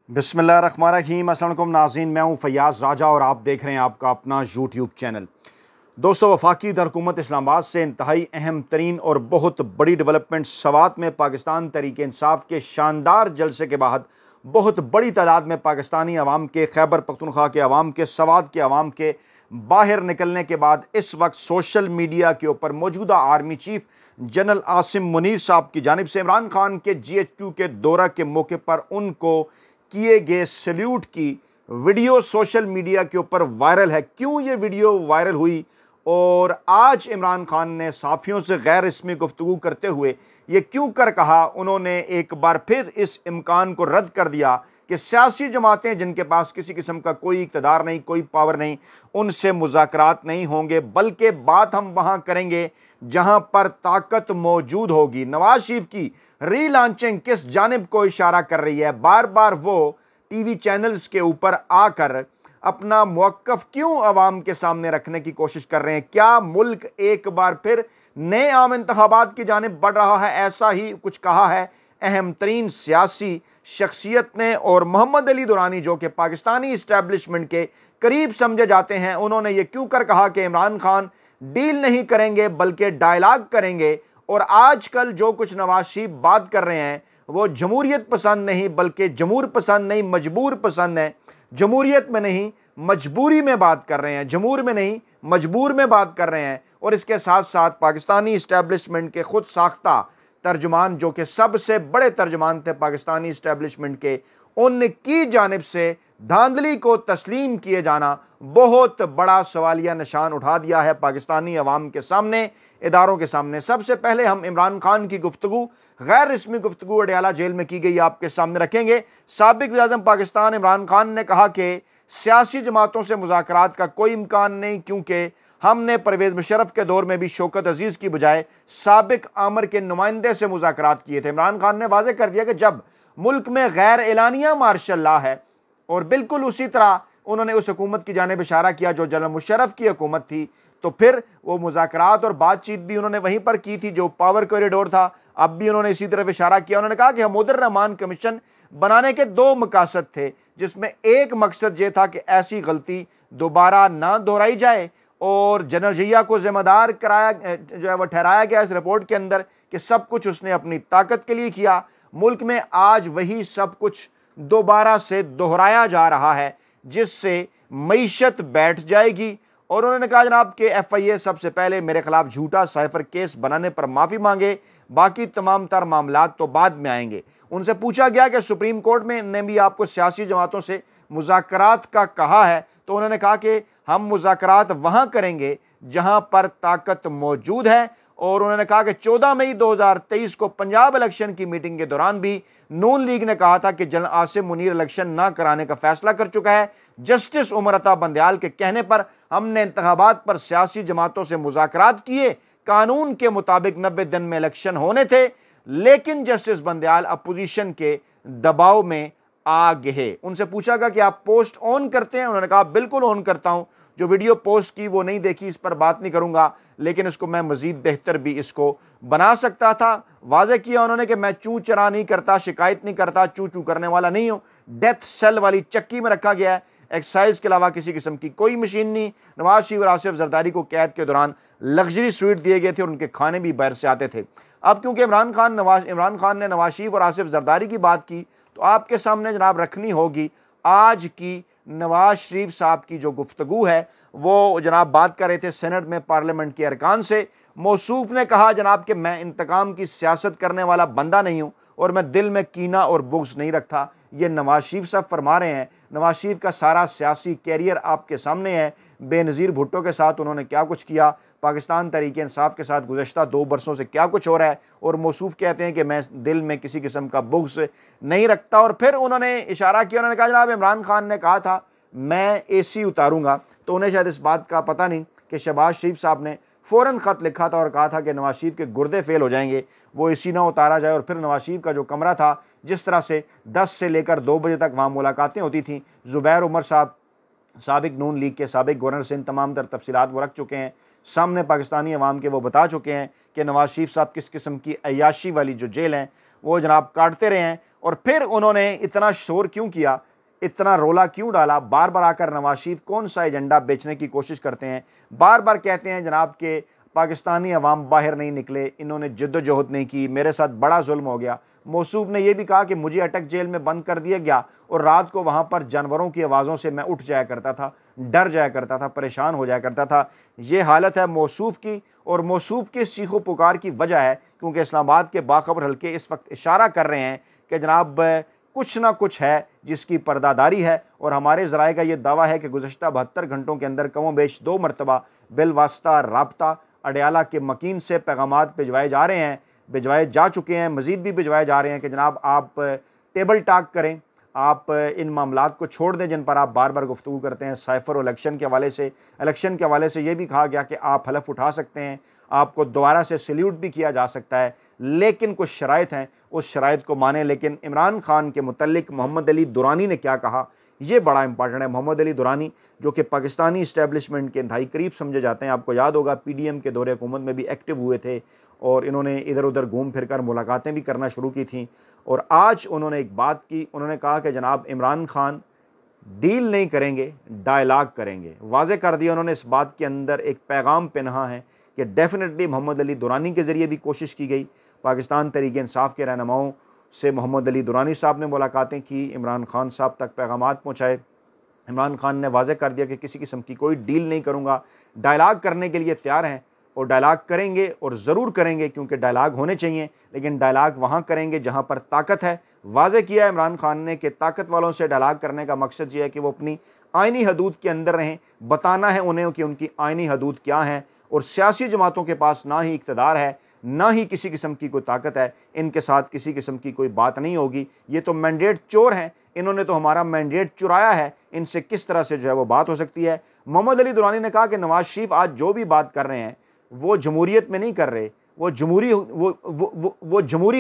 बिस्मिल्लाहिर्रहमानिर्रहीम। अस्सलाम वालेकुम नाज़रीन, मैं हूँ फ़याज़ राजा और आप देख रहे हैं आपका अपना यूट्यूब चैनल। दोस्तों, वफाकी दरकुमत इस्लामाबाद से इंतहाई अहम तरीन और बहुत बड़ी डेवलपमेंट सवात में पाकिस्तान तहरीक इंसाफ के शानदार जलसे के बाद बहुत बड़ी तादाद में पाकिस्तानी अवाम के, खैबर पख्तूनख्वा के अवाम के, सवात के अवाम के बाहर निकलने के बाद इस वक्त सोशल मीडिया के ऊपर मौजूदा army chief general Asim Munir साहब की जानिब से इमरान खान के GHQ के दौरा के मौके पर उनको किए गए सल्यूट की वीडियो सोशल मीडिया के ऊपर वायरल है। क्यों ये वीडियो वायरल हुई और आज इमरान खान ने साफ़ियों से गैर रस्मी गुफ्तगू करते हुए ये क्यों कर कहा, उन्होंने एक बार फिर इस इम्कान को रद्द कर दिया कि सियासी जमातें जिनके पास किसी किस्म का कोई इक़्तिदार नहीं, कोई पावर नहीं, उनसे मुज़ाकरात नहीं होंगे, बल्कि बात हम वहाँ करेंगे जहाँ पर ताकत मौजूद होगी। नवाज शरीफ की रीलॉन्चिंग किस जानिब को इशारा कर रही है? बार बार वो टीवी चैनल्स के ऊपर आकर अपना मौक़िफ़ क्यों अवाम के सामने रखने की कोशिश कर रहे हैं? क्या मुल्क एक बार फिर नए आम इंतखाबात की जानिब बढ़ रहा है? ऐसा ही कुछ कहा है अहम तरीन सियासी शख्सियत ने। और मोहम्मद अली दुरानी, जो कि पाकिस्तानी इस्टेब्लिशमेंट के करीब समझे जाते हैं, उन्होंने ये क्यों कर कहा कि इमरान खान डील नहीं करेंगे बल्कि डायलॉग करेंगे। और आजकल जो कुछ नवाज शरीफ बात कर रहे हैं वो जमहूरियत पसंद नहीं बल्कि जमहूर पसंद नहीं, मजबूर पसंद है। जमहूरियत में नहीं, मजबूरी में बात कर रहे हैं, जमहूर में नहीं, मजबूर में बात कर रहे हैं। और इसके साथ साथ पाकिस्तानी इस्टेब्लिशमेंट के खुद साख्ता तर्जुमान, जो कि सबसे बड़े तर्जुमान थे पाकिस्तानी इस्टेब्लिशमेंट के, उनकी जानिब से धांधली को तस्लीम किए जाना बहुत बड़ा सवालिया निशान उठा दिया है पाकिस्तानी अवाम के सामने, इदारों के सामने। सबसे पहले हम इमरान खान की गुफ्तगू, गैर रस्मी गुफ्तगू अडयाला जेल में की गई, आपके सामने रखेंगे। साबिक वज़ीर-ए-आज़म पाकिस्तान इमरान खान ने कहा कि सियासी जमातों से मुज़ाकरात का कोई इम्कान नहीं, क्योंकि हमने परवेज़ मुशर्रफ के दौर में भी शौकत अजीज़ की बजाय साबिक आमर के नुमाइंदे से मुज़ाकरात किए थे। इमरान खान ने वाज़ेह कर दिया कि जब मुल्क में गैर एलानिया मार्शल लॉ है, और बिल्कुल उसी तरह उन्होंने उस हुकूमत की जानिब इशारा किया जो जनरल मुशर्रफ की हुकूमत थी, तो फिर वो मुज़ाकरात और बातचीत भी उन्होंने वहीं पर की थी जो पावर कॉरिडोर था। अब भी उन्होंने इसी तरफ इशारा किया। उन्होंने कहा कि हमूदुर रहमान कमीशन बनाने के दो मकासद थे, जिसमें एक मकसद ये था कि ऐसी गलती दोबारा ना दोहराई जाए, और जनरल जिया को जिम्मेदार कराया जो है वो ठहराया गया इस रिपोर्ट के अंदर कि सब कुछ उसने अपनी ताकत के लिए किया। मुल्क में आज वही सब कुछ दोबारा से दोहराया जा रहा है, जिससे मईशत बैठ जाएगी। और उन्होंने कहा जनाब कि FIA सबसे पहले मेरे खिलाफ झूठा साइफर केस बनाने पर माफ़ी मांगे, बाकी तमाम तर मामला तो बाद में आएंगे। उनसे पूछा गया कि सुप्रीम कोर्ट में ने भी आपको सियासी जमातों से मुज़ाकरात का कहा है, तो उन्होंने कहा कि हम मुज़ाकरात वहाँ करेंगे जहाँ पर ताकत मौजूद है। और उन्होंने कहा कि 14 मई 2023 को पंजाब इलेक्शन की मीटिंग के दौरान भी नून लीग ने कहा था कि जनरल आसिम मुनीर इलेक्शन ना कराने का फैसला कर चुका है। जस्टिस उमर अता बंदयाल के कहने पर हमने इंतखाबात पर सियासी जमातों से मुज़ाकरात किए। कानून के मुताबिक 90 दिन में इलेक्शन होने थे, लेकिन जस्टिस बंदयाल अपोजिशन के दबाव में आ गए। उनसे पूछा गया कि आप पोस्ट ऑन करते हैं? उन्होंने कहा बिल्कुल ऑन करता हूं। जो वीडियो पोस्ट की वो नहीं देखी, इस पर बात नहीं करूंगा, लेकिन इसको मैं मजीद बेहतर भी इसको बना सकता था। वाज़ेह किया उन्होंने कि मैं चू चरा नहीं करता, शिकायत नहीं करता, चू चू करने वाला नहीं हूं। डेथ सेल वाली चक्की में रखा गया है, एक्सरसाइज के अलावा किसी किस्म की कोई मशीन नहीं। नवाज शरीफ और आसिफ जरदारी को कैद के दौरान लग्जरी स्वीट दिए गए थे और उनके खाने भी बाहर से आते थे। अब क्योंकि इमरान खान ने नवाज शरीफ और आसिफ जरदारी की बात की, तो आपके सामने जनाब रखनी होगी आज की नवाज शरीफ साहब की जो गुफ्तगू है। वो जनाब बात कर रहे थे सेनेट में पार्लियामेंट के अरकान से। मौसूफ ने कहा जनाब कि मैं इंतकाम की सियासत करने वाला बंदा नहीं हूँ और मैं दिल में कीना और बुग़्ज़ नहीं रखता। ये नवाज शरीफ साहब फरमा रहे हैं। नवाज शरीफ का सारा सियासी कैरियर आपके सामने है। बेनज़ीर भुट्टो के साथ उन्होंने क्या कुछ किया, पाकिस्तान तहरीक इंसाफ के साथ गुज़श्ता 2 बरसों से क्या कुछ हो रहा है, और मौसूफ कहते हैं कि मैं दिल में किसी किस्म का बुग़्ज़ नहीं रखता। और फिर उन्होंने इशारा किया, उन्होंने कहा जनाब इमरान खान ने कहा था मैं AC उतारूंगा, तो उन्हें शायद इस बात का पता नहीं कि शहबाज शरीफ साहब ने फ़ौरन ख़त लिखा था और कहा था कि नवाज शरीफ के गुर्दे फेल हो जाएंगे, वो AC ना उतारा जाए। और फिर नवाज शरीफ का जो कमरा था, जिस तरह से 10 से लेकर 2 बजे तक वहाँ मुलाकातें होती थीं, ज़ुबैर उमर साहब साबिक नून लीग के साबिक गवर्नर से इन तमाम तर तफसीलात वो रख चुके हैं सामने, पाकिस्तानी अवाम के वो बता चुके हैं कि नवाज शरीफ साहब किस किस्म की अय्याशी वाली जो जेल हैं वो जनाब काटते रहे हैं। और फिर उन्होंने इतना शोर क्यों किया, इतना रोला क्यों डाला, बार बार आकर नवाज शरीफ कौन सा एजेंडा बेचने की कोशिश करते हैं, बार बार कहते हैं जनाब के पाकिस्तानी अवाम बाहर नहीं निकले, इन्होंने जद्दोजहद नहीं की, मेरे साथ बड़ा जुल्म हो गया। मौसूफ ने यह भी कहा कि मुझे अटक जेल में बंद कर दिया गया और रात को वहाँ पर जानवरों की आवाज़ों से मैं उठ जाया करता था, डर जाया करता था, परेशान हो जाया करता था। ये हालत है मौसूफ की, और मौसूफ की चीखो पुकार की वजह है क्योंकि इस्लामाबाद के बाखबर हल्के इस वक्त इशारा कर रहे हैं कि जनाब कुछ ना कुछ है जिसकी पर्दादारी है। और हमारे ज़राए का ये दावा है कि गुज़श्ता 72 घंटों के अंदर कमो बेश 2 मरतबा बिलवास्ता राब्ता अडयाला के मकीन से पैगामात भिजवाए जा रहे हैं, भिजवाए जा चुके हैं, मज़ीद भी भिजवाए जा रहे हैं कि जनाब आप टेबल टॉक करें, आप इन मामलात को छोड़ दें जिन पर आप बार बार गुफ्तगू करते हैं। साइफ़र और इलेक्शन के हवाले से ये भी कहा गया कि आप हलफ उठा सकते हैं, आपको दोबारा से सल्यूट भी किया जा सकता है, लेकिन कुछ शराइत हैं, उस शराइत को माने। लेकिन इमरान खान के मुतल्लिक मोहम्मद अली दुरानी ने क्या कहा, ये बड़ा इंपॉर्टेंट है। मोहम्मद अली दुरानी जो कि पाकिस्तानी इस्टेब्लिशमेंट के इंतहाई करीब समझे जाते हैं, आपको याद होगा PDM के दौरे हुकूमत में भी एक्टिव हुए थे और इन्होंने इधर उधर घूम फिर कर मुलाकातें भी करना शुरू की थी। और आज उन्होंने एक बात की, उन्होंने कहा कि जनाब इमरान खान डील नहीं करेंगे, डायलॉग करेंगे। वाज़े कर दिया उन्होंने, इस बात के अंदर एक पैगाम पिन्हा है कि डेफिनेटली मोहम्मद अली दुरानी के ज़रिए भी कोशिश की गई। पाकिस्तान तहरीक इंसाफ के रहनुमाओं से मोहम्मद अली दुरानी साहब ने मुलाकातें की, इमरान खान साहब तक पैगामात पहुँचाए। इमरान खान ने वाज़े कर दिया कि किसी किस्म की कोई डील नहीं करूँगा, डायलॉग करने के लिए तैयार हैं और डायलॉग करेंगे और ज़रूर करेंगे क्योंकि डायलॉग होने चाहिए, लेकिन डायलॉग वहाँ करेंगे जहाँ पर ताकत है। वाज़े किया इमरान खान ने कि ताकत वालों से डायलॉग करने का मकसद ये है कि वो अपनी आइनी हदूद के अंदर रहें, बताना है उन्हें कि उनकी आइनी हदूद क्या हैं। और सियासी जमातों के पास ना ही इक़्तिदार है, ना ही किसी किस्म की कोई ताकत है, इनके साथ किसी किस्म की कोई बात नहीं होगी। ये तो मैंडेट चोर हैं, इन्होंने तो हमारा मैंडेट चुराया है, इनसे किस तरह से जो है वो बात हो सकती है। मोहम्मद अली दुरानी ने कहा कि नवाज शरीफ आज जो भी बात कर रहे हैं वो जमहूरियत में नहीं कर रहे, वो जमहूरी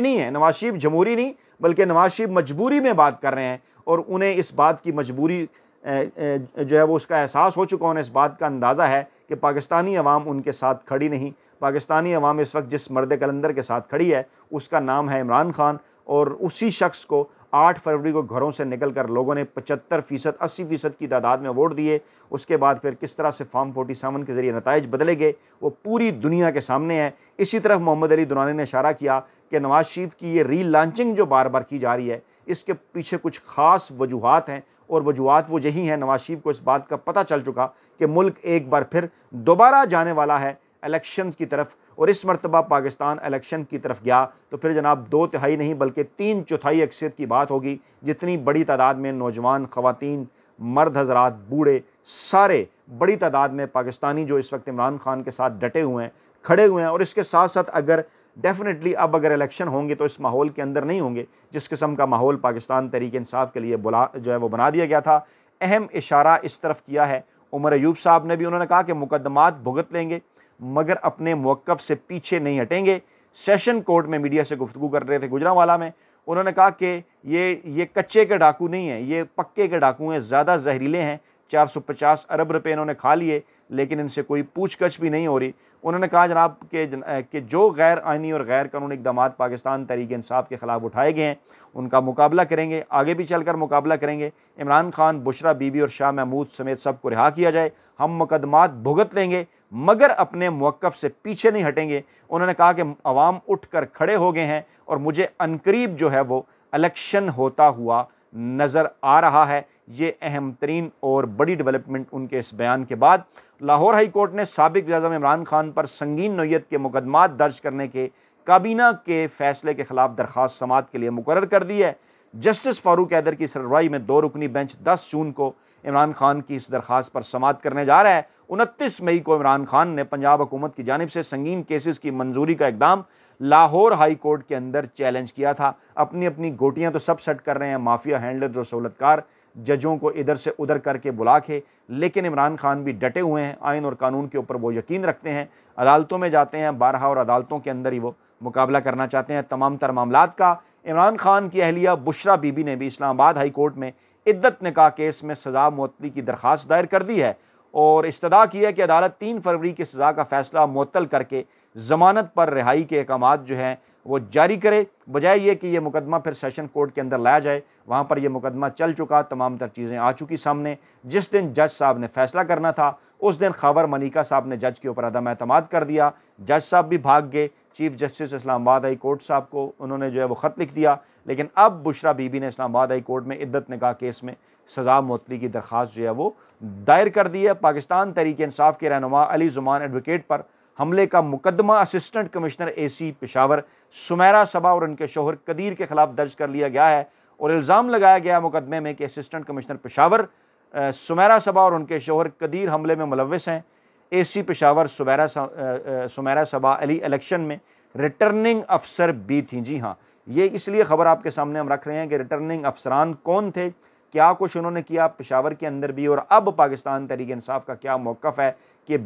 नहीं है। नवाज शरीफ जमहूरी नहीं, बल्कि नवाज शरीफ मजबूरी में बात कर रहे हैं और उन्हें इस बात की मजबूरी जो है वो उसका एहसास हो चुका, उन्हें इस बात का अंदाज़ा है कि पाकिस्तानी अवाम उनके साथ खड़ी नहीं। पाकिस्तानी अवाम इस वक्त जिस मर्द कलंदर के साथ खड़ी है उसका नाम है इमरान खान, और उसी शख्स को 8 फरवरी को घरों से निकल कर लोगों ने 75%, 80% की तादाद में वोट दिए। उसके बाद फिर किस तरह से फॉर्म 47 के ज़रिए नताइज बदले गए वो पूरी दुनिया के सामने है। इसी तरफ मोहम्मद अली दुरानी ने इशारा किया कि नवाज शरीफ की ये री लॉन्चिंग जो बार बार की जा रही है इसके पीछे कुछ ख़ास वजूहात हैं, और वजूहात वो यही हैं, नवाज शरीफ को इस बात का पता चल चुका कि मुल्क एक बार फिर दोबारा जाने वाला है इलेक्शन की तरफ, और इस मरतबा पाकिस्तान इलेक्शन की तरफ गया तो फिर जनाब 2 तिहाई नहीं बल्कि 3/4 अक्सरियत की बात होगी। जितनी बड़ी तादाद में नौजवान, ख़वातीन, मर्द हजरात, बूढ़े, सारे बड़ी तादाद में पाकिस्तानी जो इस वक्त इमरान खान के साथ डटे हुए हैं, खड़े हुए हैं। और इसके साथ साथ अगर डेफिनेटली अब अगर इलेक्शन होंगे तो इस माहौल के अंदर नहीं होंगे जिस किस्म का माहौल पाकिस्तान तहरीक इंसाफ के लिए जो है वो बना दिया गया था। अहम इशारा इस तरफ किया है उमर अयूब साहब ने भी, उन्होंने कहा कि मुकदमात भुगत लेंगे मगर अपने मौक़िफ़ से पीछे नहीं हटेंगे। सेशन कोर्ट में मीडिया से गुफ्तगू कर रहे थे गुजरांवाला में, उन्होंने कहा कि ये कच्चे के डाकू नहीं हैं, ये पक्के के डाकू हैं, ज़्यादा जहरीले हैं। 450 अरब रुपए इन्होंने खा लिए लेकिन इनसे कोई पूछगछ भी नहीं हो रही। उन्होंने कहा जनाब कि जो गैर आइनी और गैर कानूनी इक़दाम पाकिस्तान तहरीक इंसाफ के ख़िलाफ़ उठाए गए हैं उनका मुकाबला करेंगे, आगे भी चलकर मुकाबला करेंगे। इमरान खान, बुशरा बीबी और शाह महमूद समेत सबको रिहा किया जाए, हम मुकदमात भुगत लेंगे मगर अपने मौक़िफ़ से पीछे नहीं हटेंगे। उन्होंने कहा कि अवाम उठ कर खड़े हो गए हैं और मुझे अनकरीब जो है वो इलेक्शन होता हुआ नज़र आ रहा है। ये अहम तरीन और बड़ी डेवलपमेंट उनके इस बयान के बाद लाहौर हाई कोर्ट ने साबिक वज़ीर-ए-आज़म इमरान खान पर संगीन नौइयत के मुकदमात दर्ज करने के काबीना के फैसले के खिलाफ दरख्वास्त समाअत के लिए मुकर्रर कर दी है। जस्टिस फारूक हैदर की सरबराही में 2 रुकनी बेंच 10 जून को इमरान खान की इस दरख्वास्त पर समाअत करने जा रहा है। 29 मई को इमरान खान ने पंजाब हुकूमत की जानिब से संगीन केसेस की मंजूरी का इकदाम लाहौर हाई कोर्ट के अंदर चैलेंज किया था। अपनी अपनी गोटियां तो सब सेट कर रहे हैं, माफिया हैंडलर जो सहूलतकार जजों को इधर से उधर करके बुला के, लेकिन इमरान खान भी डटे हुए हैं, आइन और कानून के ऊपर वो यकीन रखते हैं, अदालतों में जाते हैं, बारहा और अदालतों के अंदर ही वो मुकाबला करना चाहते हैं तमाम तर मामलात का। इमरान खान की अहलिया बुशरा बीबी ने भी इस्लामाबाद हाई कोर्ट में इद्दत निकाह केस में सज़ा मुअत्तली की दरख्वास्त दायर कर दी है और इस्तदा की है कि अदालत 3 फरवरी की सज़ा का फ़ैसला मुअत्तल करके ज़मानत पर रिहाई के अहकामात जो हैं वो जारी करे, बजाय ये कि ये मुकदमा फिर सेशन कोर्ट के अंदर लाया जाए। वहाँ पर ये मुकदमा चल चुका, तमाम तर चीज़ें आ चुकी सामने। जिस दिन जज साहब ने फैसला करना था उस दिन खबर मलिका साहब ने जज के ऊपर अदम एतमाद कर दिया। जज साहब भी भाग गए, chief justice Islamabad high court साहब को उन्होंने जो है वो ख़त लिख दिया। लेकिन अब बुशरा बीबी ने इस्लामाबाद हाई कोर्ट में इद्दत निकाह केस में सज़ा मुअत्तली की दरख्वास्त जो है वो दायर कर दी है। पाकिस्तान तहरीक इंसाफ के रहनुमा अली ज़ुमान एडवोकेट पर हमले का मुकदमा assistant commissioner AC Peshawar Sumera Saba और उनके शोहर कदीर के खिलाफ दर्ज कर लिया गया है और इल्ज़ाम लगाया गया मुकदमे में कि असिस्टेंट कमिश्नर पेशावर सुमेरा सबा और उनके शोहर कदीर हमले में मुलव्वस हैं। AC पेशावर सुमेरा सबा अली इलेक्शन में रिटर्निंग अफसर भी थी। जी हाँ, ये इसलिए ख़बर आपके सामने हम रख रहे हैं कि रिटर्निंग अफसरान कौन थे, क्या कुछ उन्होंने किया पेशावर के अंदर भी, और अब पाकिस्तान तहरीक इंसाफ का क्या मौक़िफ़ है कि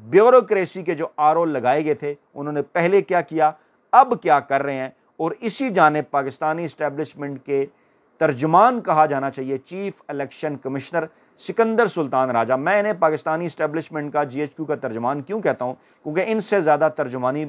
ब्यूरोक्रेसी के जो आरोल लगाए गए थे उन्होंने पहले क्या किया, अब क्या कर रहे हैं। और इसी जानिब पाकिस्तानी इस्टेब्लिशमेंट के तर्जुमान कहा जाना चाहिए chief election commissioner Sikandar Sultan Raja. मैं इन्हें पाकिस्तानी इस्टेब्लिशमेंट का GHQ का तर्जुमान क्यों कहता हूँ, क्योंकि इनसे ज़्यादा तर्जुमानी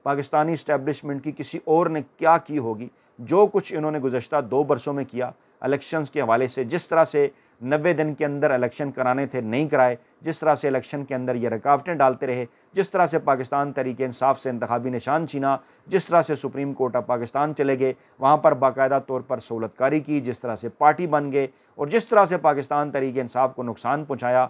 पाकिस्तानी इस्टेब्लिशमेंट की किसी और ने क्या की होगी। जो कुछ इन्होंने गुज़श्ता 2 बरसों में किया इलेक्शंस के हवाले से, जिस तरह से 90 दिन के अंदर इलेक्शन कराने थे नहीं कराए, जिस तरह से इलेक्शन के अंदर ये रुकावटें डालते रहे, जिस तरह से पाकिस्तान तहरीक इंसाफ से इंतखाबी निशान छीना, जिस तरह से सुप्रीम कोर्ट ऑफ पाकिस्तान चले गए, वहाँ पर बाकायदा तौर पर सहूलतकारी की, जिस तरह से पार्टी बन गए और जिस तरह से पाकिस्तान तहरीक इंसाफ को नुकसान पहुँचाया,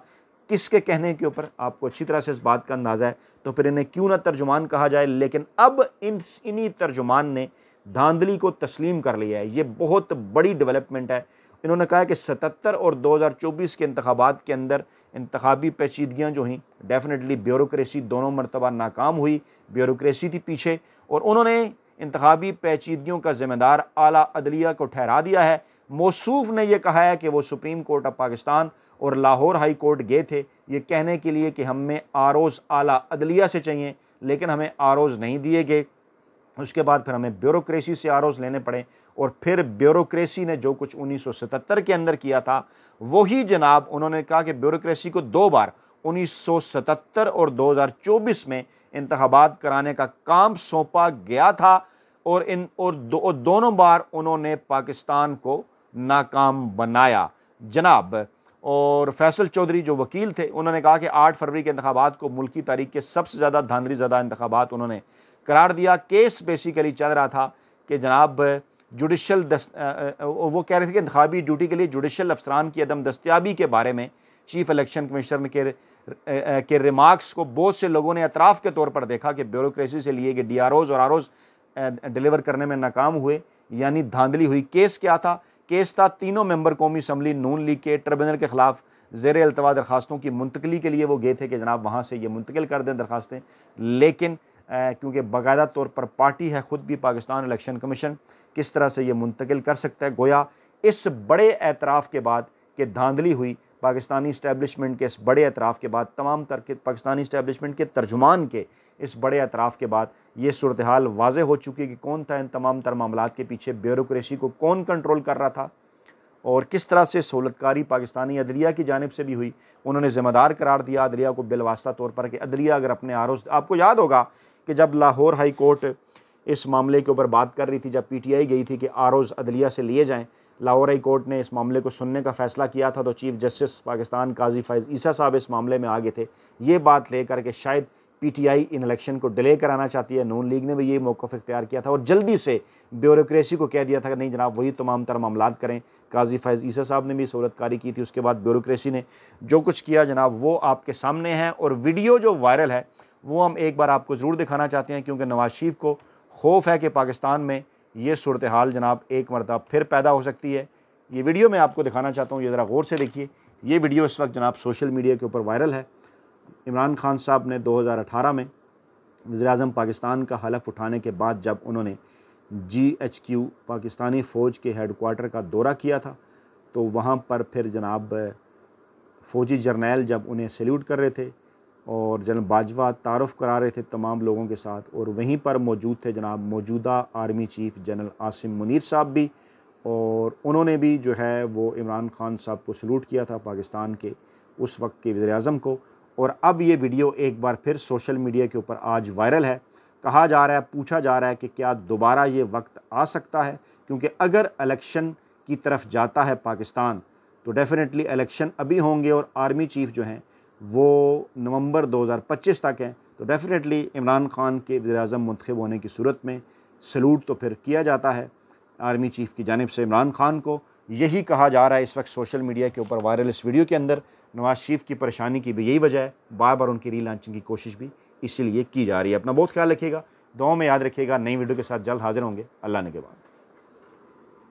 किसके कहने के ऊपर आपको अच्छी तरह से इस बात का अंदाज़ा है। तो फिर इन्हें क्यों ना तर्जुमान कहा जाए। लेकिन अब इन्हीं तर्जुमान ने धांधली को तस्लीम कर लिया है। ये बहुत बड़ी डेवलपमेंट है। इन्होंने कहा है कि 77 और 2024 के इंतखाबात के अंदर इंतखाबी पेचीदगियाँ जो हुई, डेफिनेटली ब्यूरोक्रेसी दोनों मरतबा नाकाम हुई, ब्यूरोक्रेसी थी पीछे, और उन्होंने इंतखाबी पेचीदगियों का ज़िम्मेदार आला अदलिया को ठहरा दिया है। मौसूफ ने यह कहा है कि वो सुप्रीम कोर्ट ऑफ पाकिस्तान और लाहौर हाई कोर्ट गए थे ये कहने के लिए कि हमें आरोज़ आला अदलिया से चाहिए, लेकिन हमें आरोज़ नहीं दिए गए। उसके बाद फिर हमें ब्यूरोक्रेसी से आरोज़ लेने पड़े, और फिर ब्यूरोक्रेसी ने जो कुछ 1977 के अंदर किया था वही जनाब उन्होंने कहा कि ब्यूरोक्रेसी को 2 बार 1977 और 2024 में इंतखाबात कराने का काम सौंपा गया था, और दोनों बार उन्होंने पाकिस्तान को नाकाम बनाया जनाब। और फैसल चौधरी जो वकील थे उन्होंने कहा कि 8 फरवरी के इंतखाबात को मुल्की तारीख के सबसे ज़्यादा धांधली ज़दा इंतखाबात उन्होंने करार दिया। केस बेसिकली चल रहा था कि जनाब जुडिशल वो कह रहे थे कि इंतखाबी ड्यूटी के लिए जुडिशल अफसरान की अदम दस्तियाबी के बारे में चीफ इलेक्शन कमिश्नर के रिमार्क्स को बहुत से लोगों ने एतराफ़ के तौर पर देखा कि ब्यूरोक्रेसी से लिए गए DROs और ROs डिलीवर करने में नाकाम हुए, यानी धांधली हुई। केस क्या था? केस था 3 मेंबर कौमी असम्बली नून लीग के ट्रिब्यूनल के ख़िलाफ़ ज़ेर अल्तवा दरखास्तों की मुंतकली के लिए वो गए थे कि जनाब वहाँ से ये मुंतकिल कर दें दरखास्तें, लेकिन क्योंकि बाकायदा तौर पर पार्टी है ख़ुद भी पाकिस्तान इलेक्शन कमीशन, किस तरह से ये मुंतकिल कर सकता है। गोया इस बड़े एतराफ़ के बाद कि धांधली हुई, पाकिस्तानी इस्टेब्लिशमेंट के इस बड़े एतराफ़ के बाद, तमाम तर के पाकिस्तानी इस्टेब्लिशमेंट के तर्जुमान के इस बड़े एतराफ़ के बाद ये सूरत हाल वाज़े हो चुकी है कि कौन था इन तमाम तर मामलात के पीछे, ब्यूरोक्रेसी को कौन कंट्रोल कर रहा था, और किस तरह से सहूलतकारी पाकिस्तानी अदलिया की जानिब से भी हुई। उन्होंने ज़िम्मेदार करार दिया अदलिया को बिलवास्ता तौर पर कि अदलिया अगर अपने आरोज़, आपको याद होगा कि जब लाहौर हाई कोर्ट इस मामले के ऊपर बात कर रही थी, जब PTI गई थी कि आरोज़ अदलिया से लिए जाएँ, लाहौर हाई कोर्ट ने इस मामले को सुनने का फ़ैसला किया था, तो चीफ जस्टिस पाकिस्तान काजी फ़ैज़ ईसा साहब इस मामले में आगे थे, ये बात लेकर के शायद PTI इन इलेक्शन को डिले कराना चाहती है। नून लीग ने भी ये मौक़िफ़ इख्तियार किया था और जल्दी से ब्यूरोक्रेसी को कह दिया था कि नहीं जनाब वही तमाम तर मामलात करें। काजी फ़ैज़ ईसा साहब ने भी सहूलतकारी की थी। उसके बाद ब्यूरोक्रेसी ने जो कुछ किया जनाब वो आपके सामने है, और वीडियो जो वायरल है वो हम एक बार आपको ज़रूर दिखाना चाहते हैं, क्योंकि नवाज़ शरीफ को खौफ है कि पाकिस्तान में ये सूरत हाल जनाब एक मरतबा फिर पैदा हो सकती है। ये वीडियो मैं आपको दिखाना चाहता हूँ, ये ज़रा गौर से देखिए। ये वीडियो इस वक्त जनाब सोशल मीडिया के ऊपर वायरल है। इमरान खान साहब ने 2018 में वज़ीर-ए-आज़म पाकिस्तान का हलफ उठाने के बाद जब उन्होंने GHQ पाकिस्तानी फ़ौज के हेडक्वार्टर का दौरा किया था, तो वहाँ पर फिर जनाब फ़ौजी जर्नैल जब उन्हें सैल्यूट कर रहे थे और जनरल बाजवा तारुफ़ करा रहे थे तमाम लोगों के साथ, और वहीं पर मौजूद थे जनाब मौजूदा army chief general Asim Munir साहब भी, और उन्होंने भी जो है वो इमरान खान साहब को सैल्यूट किया था, पाकिस्तान के उस वक्त के वज़ीर-ए-आज़म को। और अब ये वीडियो एक बार फिर सोशल मीडिया के ऊपर आज वायरल है। कहा जा रहा है, पूछा जा रहा है कि क्या दोबारा ये वक्त आ सकता है, क्योंकि अगर इलेक्शन की तरफ जाता है पाकिस्तान तो डेफिनेटली इलेक्शन अभी होंगे और आर्मी चीफ जो हैं वो नवंबर 2025 तक हैं। तो डेफिनेटली इमरान खान के वज़ीर-ए-आज़म मुंतखब होने की सूरत में सलूट तो फिर किया जाता है आर्मी चीफ की जानिब से इमरान खान को। यही कहा जा रहा है इस वक्त सोशल मीडिया के ऊपर वायरल इस वीडियो के अंदर। नवाज शरीफ की परेशानी की भी यही वजह है, बार बार उनकी रीलॉन्चिंग की कोशिश भी इसीलिए की जा रही है। अपना बहुत ख्याल रखिएगा, दुआओं में याद रखिएगा। नई वीडियो के साथ जल्द हाजिर होंगे। अल्लाह ने के बाद।